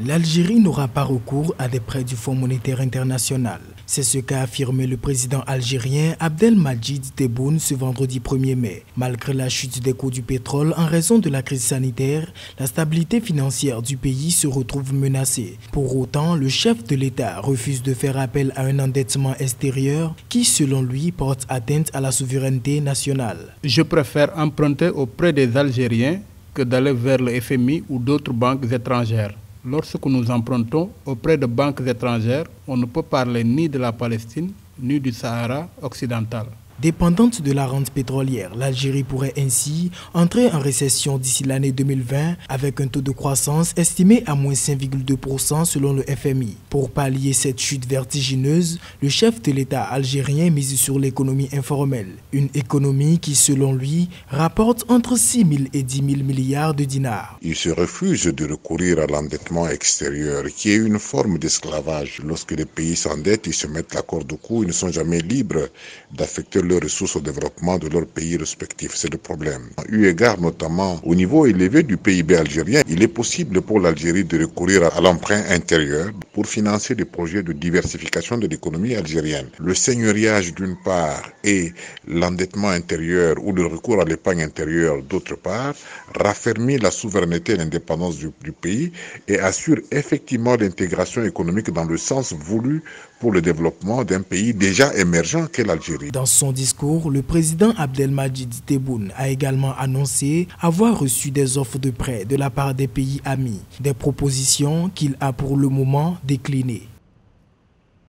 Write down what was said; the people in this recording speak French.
L'Algérie n'aura pas recours à des prêts du Fonds monétaire international. C'est ce qu'a affirmé le président algérien Abdelmadjid Tebboune ce vendredi 1er mai. Malgré la chute des cours du pétrole en raison de la crise sanitaire, la stabilité financière du pays se retrouve menacée. Pour autant, le chef de l'État refuse de faire appel à un endettement extérieur qui, selon lui, porte atteinte à la souveraineté nationale. Je préfère emprunter auprès des Algériens que d'aller vers le FMI ou d'autres banques étrangères. Lorsque nous empruntons auprès de banques étrangères, on ne peut parler ni de la Palestine, ni du Sahara occidental. Dépendante de la rente pétrolière, l'Algérie pourrait ainsi entrer en récession d'ici l'année 2020 avec un taux de croissance estimé à moins 5,2% selon le FMI. Pour pallier cette chute vertigineuse, le chef de l'État algérien mise sur l'économie informelle, une économie qui selon lui rapporte entre 6 000 et 10 000 milliards de dinars. Il se refuse de recourir à l'endettement extérieur qui est une forme d'esclavage. Lorsque les pays s'endettent, ils se mettent la corde au cou, ils ne sont jamais libres d'affecter leurs ressources au développement de leurs pays respectifs. C'est le problème. Eu égard notamment au niveau élevé du PIB algérien, il est possible pour l'Algérie de recourir à l'emprunt intérieur pour financer des projets de diversification de l'économie algérienne. Le seigneuriage d'une part et l'endettement intérieur ou le recours à l'épargne intérieure d'autre part raffermit la souveraineté et l'indépendance du pays et assure effectivement l'intégration économique dans le sens voulu pour le développement d'un pays déjà émergent qu'est l'Algérie. Dans son discours, le président Abdelmadjid Tebboune a également annoncé avoir reçu des offres de prêt de la part des pays amis, des propositions qu'il a pour le moment déclinées.